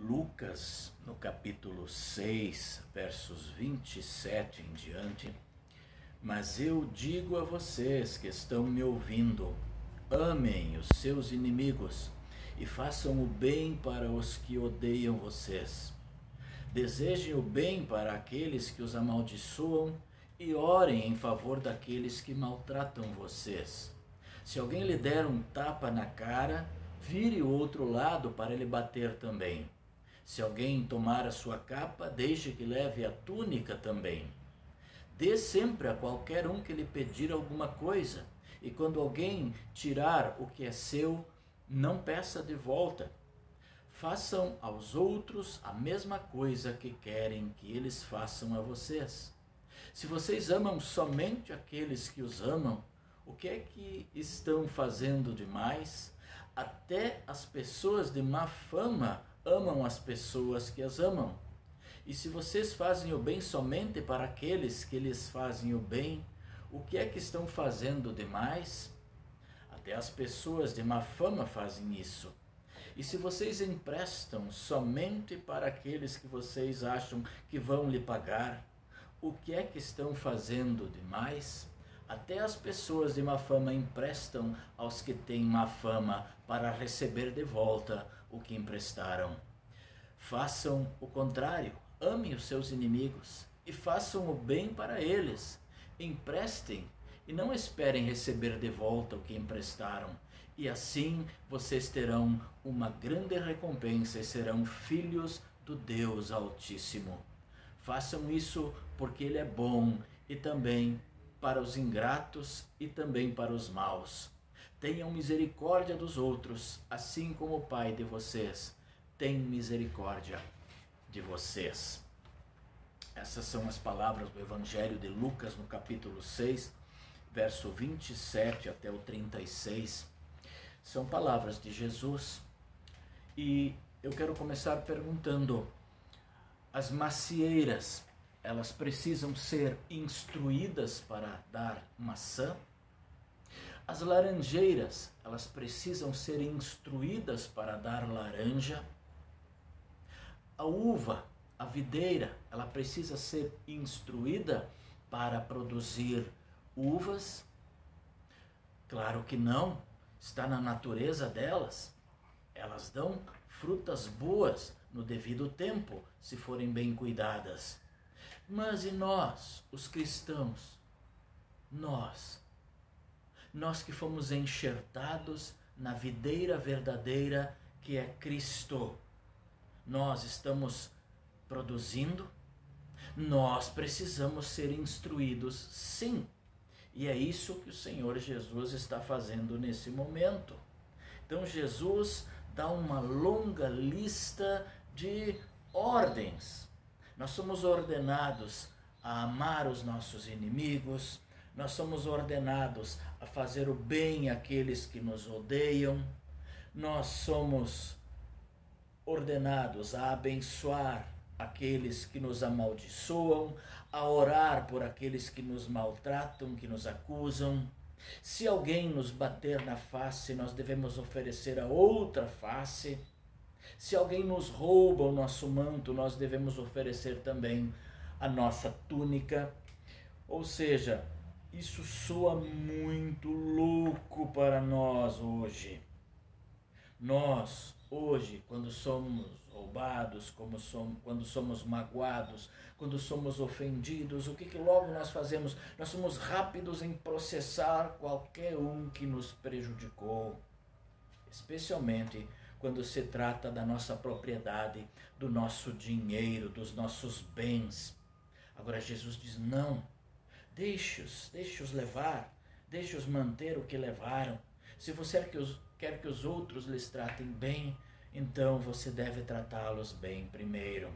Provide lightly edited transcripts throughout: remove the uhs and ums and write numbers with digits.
Lucas, no capítulo 6, versos 27 em diante. Mas eu digo a vocês que estão me ouvindo, amem os seus inimigos e façam o bem para os que odeiam vocês. Desejem o bem para aqueles que os amaldiçoam e orem em favor daqueles que maltratam vocês. Se alguém lhe der um tapa na cara, vire o outro lado para lhe bater também. Se alguém tomar a sua capa, deixe que leve a túnica também. Dê sempre a qualquer um que lhe pedir alguma coisa, e quando alguém tirar o que é seu, não peça de volta. Façam aos outros a mesma coisa que querem que eles façam a vocês. Se vocês amam somente aqueles que os amam, o que é que estão fazendo demais? Até as pessoas de má fama amam as pessoas que as amam. E se vocês fazem o bem somente para aqueles que lhes fazem o bem, o que é que estão fazendo demais? Até as pessoas de má fama fazem isso. E se vocês emprestam somente para aqueles que vocês acham que vão lhe pagar, o que é que estão fazendo demais? Até as pessoas de má fama emprestam aos que têm má fama para receber de volta o que emprestaram. Façam o contrário, amem os seus inimigos e façam o bem para eles. Emprestem e não esperem receber de volta o que emprestaram. E assim vocês terão uma grande recompensa e serão filhos do Deus Altíssimo. Façam isso porque Ele é bom e também para os ingratos e também para os maus. Tenham misericórdia dos outros, assim como o Pai de vocês tem misericórdia de vocês. Essas são as palavras do Evangelho de Lucas, no capítulo 6, verso 27 até o 36. São palavras de Jesus. E eu quero começar perguntando: as macieiras, elas precisam ser instruídas para dar maçã? As laranjeiras, elas precisam ser instruídas para dar laranja? A uva, a videira, ela precisa ser instruída para produzir uvas? Claro que não, está na natureza delas. Elas dão frutas boas no devido tempo, se forem bem cuidadas. Mas e nós, os cristãos? Nós que fomos enxertados na videira verdadeira que é Cristo, nós estamos produzindo? Nós precisamos ser instruídos, sim. E é isso que o Senhor Jesus está fazendo nesse momento. Então Jesus dá uma longa lista de ordens. Nós somos ordenados a amar os nossos inimigos, nós somos ordenados a fazer o bem àqueles que nos odeiam, nós somos ordenados a abençoar aqueles que nos amaldiçoam, a orar por aqueles que nos maltratam, que nos acusam. Se alguém nos bater na face, nós devemos oferecer a outra face. Se alguém nos rouba o nosso manto, nós devemos oferecer também a nossa túnica. Ou seja, isso soa muito louco para nós hoje. Nós, hoje, quando somos roubados, quando somos magoados, quando somos ofendidos, o que logo nós fazemos? Nós somos rápidos em processar qualquer um que nos prejudicou, especialmente quando se trata da nossa propriedade, do nosso dinheiro, dos nossos bens. Agora Jesus diz: não, deixe-os levar, deixe-os manter o que levaram. Se você quer que os outros lhes tratem bem, então você deve tratá-los bem primeiro.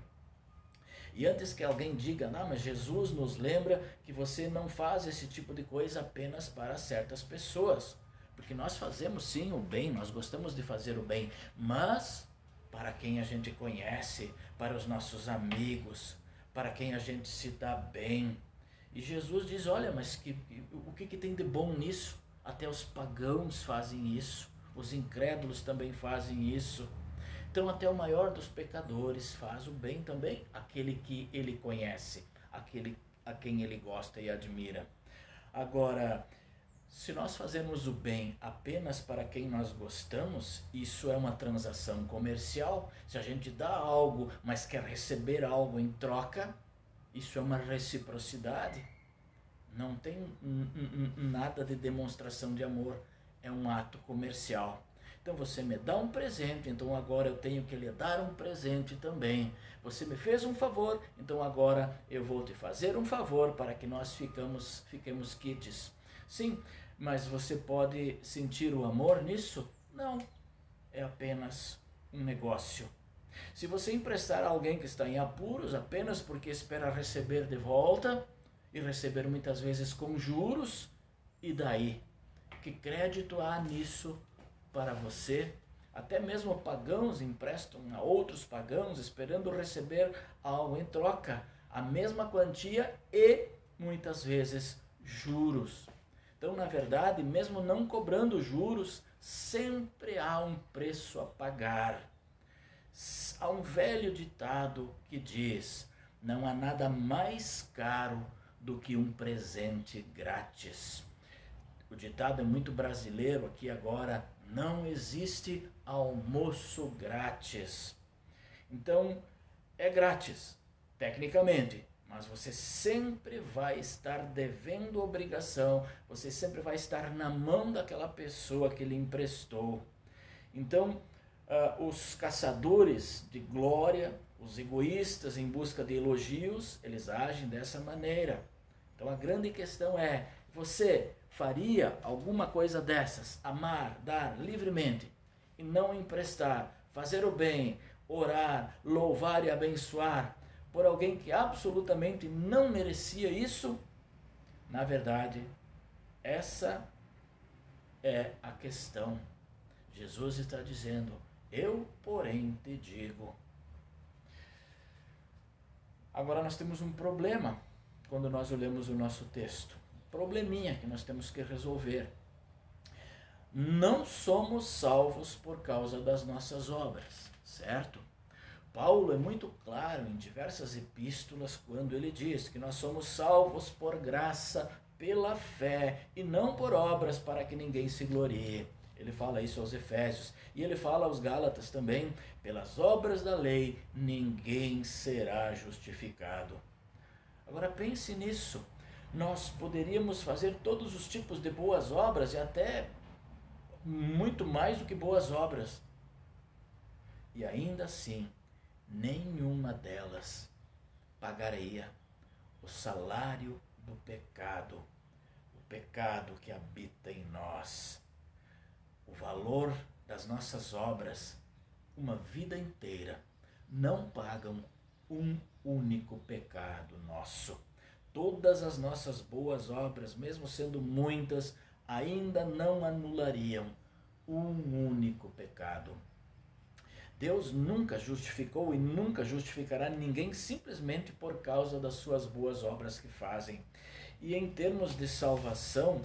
E antes que alguém diga: não, mas Jesus nos lembra que você não faz esse tipo de coisa apenas para certas pessoas. Porque nós fazemos sim o bem, nós gostamos de fazer o bem, mas para quem a gente conhece, para os nossos amigos, para quem a gente se dá bem. E Jesus diz: olha, mas o que tem de bom nisso? Até os pagãos fazem isso, os incrédulos também fazem isso. Então até o maior dos pecadores faz o bem também, aquele que ele conhece, aquele a quem ele gosta e admira. Agora, se nós fazemos o bem apenas para quem nós gostamos, isso é uma transação comercial. Se a gente dá algo, mas quer receber algo em troca, isso é uma reciprocidade. Não tem nada de demonstração de amor, é um ato comercial. Então você me dá um presente, então agora eu tenho que lhe dar um presente também. Você me fez um favor, então agora eu vou te fazer um favor para que nós fiquemos quites. Sim, mas você pode sentir o amor nisso? Não, é apenas um negócio. Se você emprestar a alguém que está em apuros apenas porque espera receber de volta, e receber muitas vezes com juros, e daí? Que crédito há nisso para você? Até mesmo pagãos emprestam a outros pagãos esperando receber algo em troca, a mesma quantia e muitas vezes juros. Então, na verdade, mesmo não cobrando juros, sempre há um preço a pagar. Há um velho ditado que diz: não há nada mais caro do que um presente grátis. O ditado é muito brasileiro aqui agora: não existe almoço grátis. Então, é grátis, tecnicamente, mas você sempre vai estar devendo obrigação, você sempre vai estar na mão daquela pessoa que lhe emprestou. Então, os caçadores de glória, os egoístas em busca de elogios, eles agem dessa maneira. Então a grande questão é: você faria alguma coisa dessas? Amar, dar livremente e não emprestar, fazer o bem, orar, louvar e abençoar por alguém que absolutamente não merecia isso? Na verdade, essa é a questão. Jesus está dizendo: eu, porém, te digo. Agora nós temos um problema quando nós olhamos o nosso texto. Probleminha que nós temos que resolver. Não somos salvos por causa das nossas obras, certo? Paulo é muito claro em diversas epístolas quando ele diz que nós somos salvos por graça, pela fé, e não por obras para que ninguém se glorie. Ele fala isso aos Efésios, e ele fala aos Gálatas também: pelas obras da lei ninguém será justificado. Agora pense nisso, nós poderíamos fazer todos os tipos de boas obras e até muito mais do que boas obras, e ainda assim nenhuma delas pagaria o salário do pecado, o pecado que habita em nós. O valor das nossas obras, uma vida inteira, não pagam um único pecado nosso. Todas as nossas boas obras, mesmo sendo muitas, ainda não anulariam um único pecado. Deus nunca justificou e nunca justificará ninguém simplesmente por causa das suas boas obras que fazem. E em termos de salvação,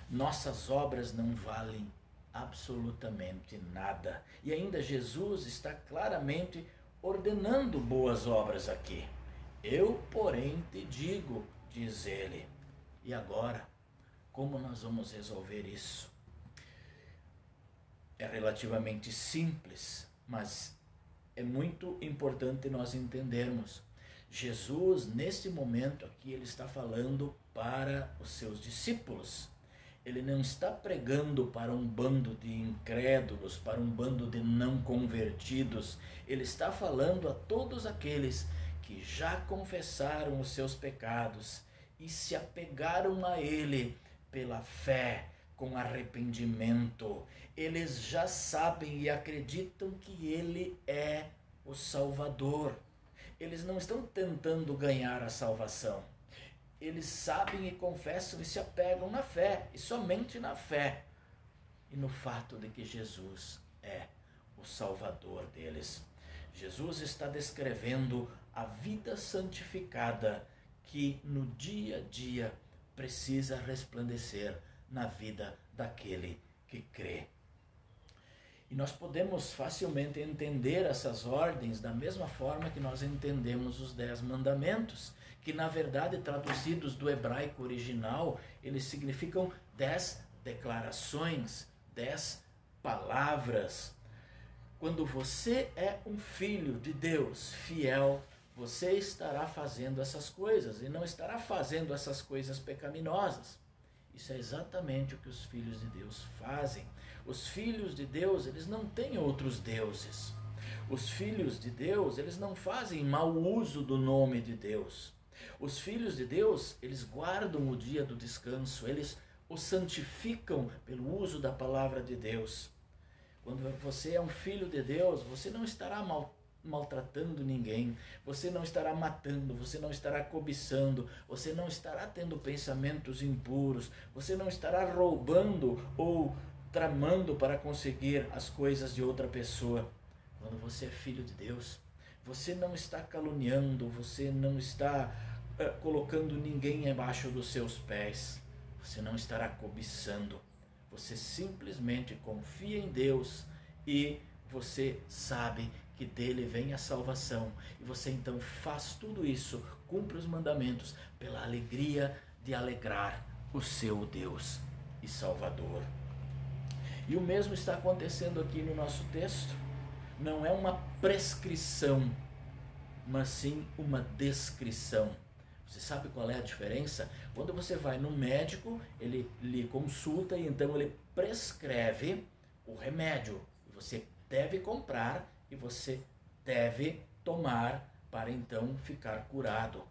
nossas obras não valem absolutamente nada. E ainda Jesus está claramente ordenando boas obras aqui. Eu, porém, te digo, diz ele. E agora, como nós vamos resolver isso? É relativamente simples, mas é muito importante nós entendermos. Jesus, neste momento aqui, ele está falando para os seus discípulos. Ele não está pregando para um bando de incrédulos, para um bando de não convertidos. Ele está falando a todos aqueles que já confessaram os seus pecados e se apegaram a ele pela fé, com arrependimento. Eles já sabem e acreditam que ele é o Salvador. Eles não estão tentando ganhar a salvação. Eles sabem e confessam e se apegam na fé, e somente na fé, e no fato de que Jesus é o Salvador deles. Jesus está descrevendo a vida santificada que no dia a dia precisa resplandecer na vida daquele que crê. E nós podemos facilmente entender essas ordens da mesma forma que nós entendemos os 10 mandamentos, que na verdade, traduzidos do hebraico original, eles significam 10 declarações, 10 palavras. Quando você é um filho de Deus fiel, você estará fazendo essas coisas e não estará fazendo essas coisas pecaminosas. Isso é exatamente o que os filhos de Deus fazem. Os filhos de Deus, eles não têm outros deuses. Os filhos de Deus, eles não fazem mau uso do nome de Deus. Os filhos de Deus, eles guardam o dia do descanso, eles o santificam pelo uso da palavra de Deus. Quando você é um filho de Deus, você não estará maltratando ninguém, você não estará matando, você não estará cobiçando, você não estará tendo pensamentos impuros, você não estará roubando ou tramando para conseguir as coisas de outra pessoa. Quando você é filho de Deus, você não está caluniando, você não está colocando ninguém embaixo dos seus pés, você não estará cobiçando, você simplesmente confia em Deus e você sabe que dele vem a salvação, e você então faz tudo isso, cumpre os mandamentos pela alegria de alegrar o seu Deus e Salvador. E o mesmo está acontecendo aqui no nosso texto. Não é uma prescrição, mas sim uma descrição. Você sabe qual é a diferença? Quando você vai no médico, ele lhe consulta e então ele prescreve o remédio. Você deve comprar e você deve tomar para então ficar curado.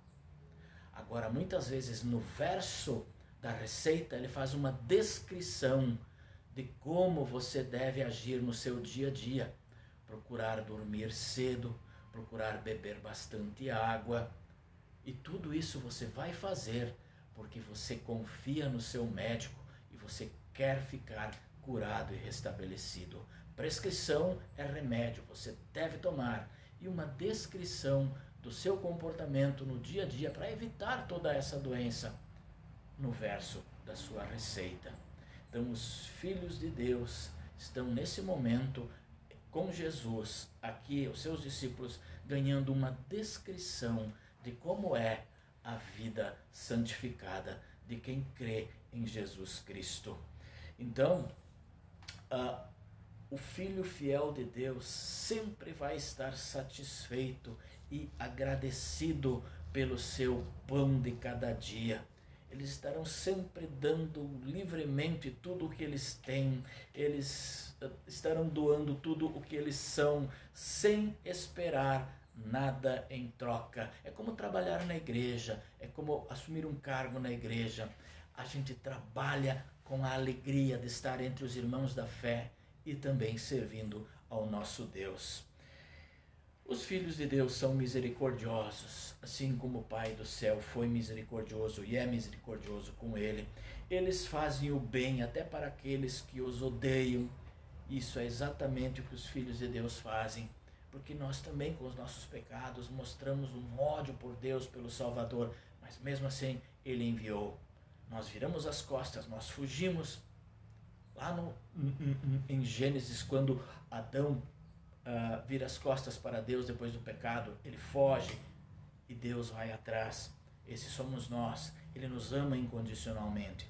Agora, muitas vezes no verso da receita ele faz uma descrição de como você deve agir no seu dia a dia. Procurar dormir cedo, procurar beber bastante água. E tudo isso você vai fazer porque você confia no seu médico e você quer ficar curado e restabelecido. Prescrição é remédio, você deve tomar. E uma descrição do seu comportamento no dia a dia para evitar toda essa doença no verso da sua receita. Então os filhos de Deus estão nesse momento com Jesus, aqui os seus discípulos, ganhando uma descrição de como é a vida santificada de quem crê em Jesus Cristo. Então, o filho fiel de Deus sempre vai estar satisfeito e agradecido pelo seu pão de cada dia. Eles estarão sempre dando livremente tudo o que eles têm, eles estarão doando tudo o que eles são, sem esperar nada em troca. É como trabalhar na igreja, é como assumir um cargo na igreja. A gente trabalha com a alegria de estar entre os irmãos da fé e também servindo ao nosso Deus. Os filhos de Deus são misericordiosos, assim como o Pai do céu foi misericordioso e é misericordioso com ele. Eles fazem o bem até para aqueles que os odeiam. Isso é exatamente o que os filhos de Deus fazem, porque nós também, com os nossos pecados, mostramos um ódio por Deus, pelo Salvador, mas mesmo assim ele enviou. Nós viramos as costas, nós fugimos. Lá em Gênesis, quando Adão vira as costas para Deus depois do pecado, ele foge e Deus vai atrás. Esses somos nós, ele nos ama incondicionalmente.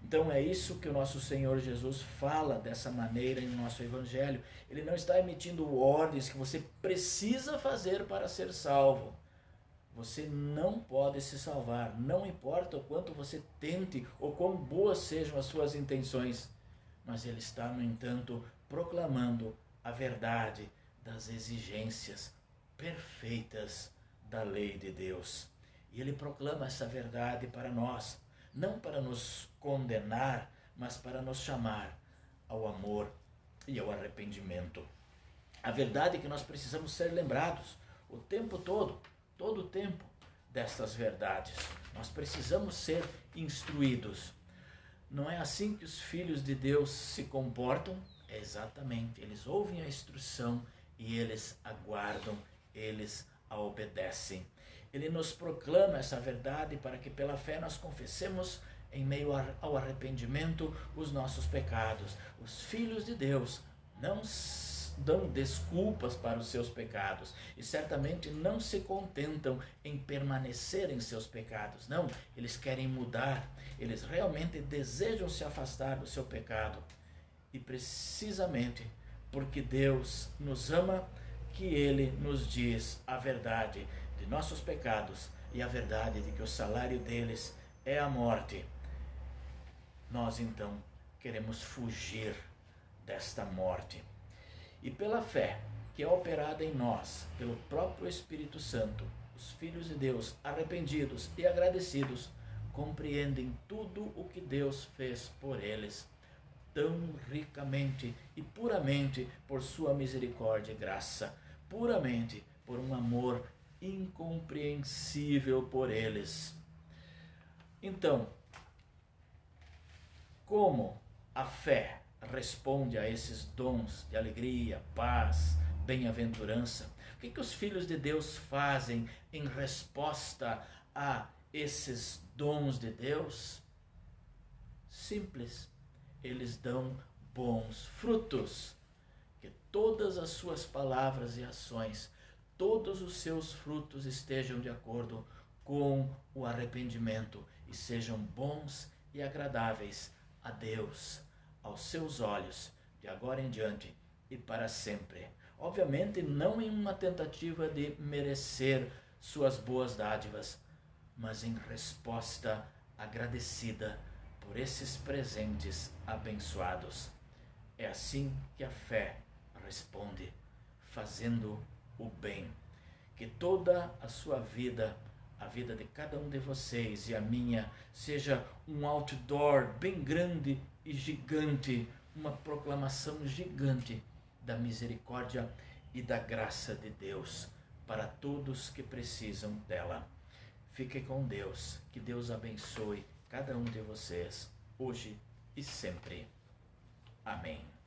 Então é isso que o nosso Senhor Jesus fala dessa maneira no nosso Evangelho. Ele não está emitindo ordens que você precisa fazer para ser salvo. Você não pode se salvar, não importa o quanto você tente ou quão boas sejam as suas intenções. Mas ele está, no entanto, proclamando a verdade das exigências perfeitas da lei de Deus. E ele proclama essa verdade para nós, não para nos condenar, mas para nos chamar ao amor e ao arrependimento. A verdade é que nós precisamos ser lembrados o tempo todo o tempo destas verdades. Nós precisamos ser instruídos. Não é assim que os filhos de Deus se comportam? Exatamente, eles ouvem a instrução e eles aguardam, eles a obedecem. Ele nos proclama essa verdade para que pela fé nós confessemos em meio ao arrependimento os nossos pecados. Os filhos de Deus não dão desculpas para os seus pecados e certamente não se contentam em permanecer em seus pecados. Não, eles querem mudar, eles realmente desejam se afastar do seu pecado. E precisamente porque Deus nos ama, que Ele nos diz a verdade de nossos pecados e a verdade de que o salário deles é a morte. Nós então queremos fugir desta morte. E pela fé que é operada em nós, pelo próprio Espírito Santo, os filhos de Deus, arrependidos e agradecidos, compreendem tudo o que Deus fez por eles, tão ricamente e puramente por sua misericórdia e graça, puramente por um amor incompreensível por eles. Então, como a fé responde a esses dons de alegria, paz, bem-aventurança? O que os filhos de Deus fazem em resposta a esses dons de Deus? Simples, eles dão bons frutos. Que todas as suas palavras e ações, todos os seus frutos estejam de acordo com o arrependimento e sejam bons e agradáveis a Deus, aos seus olhos, de agora em diante e para sempre. Obviamente não em uma tentativa de merecer suas boas dádivas, mas em resposta agradecida por esses presentes abençoados. É assim que a fé responde, fazendo o bem. Que toda a sua vida, a vida de cada um de vocês e a minha, seja um outdoor bem grande e gigante, uma proclamação gigante da misericórdia e da graça de Deus para todos que precisam dela. Fique com Deus, que Deus abençoe cada um de vocês, hoje e sempre. Amém.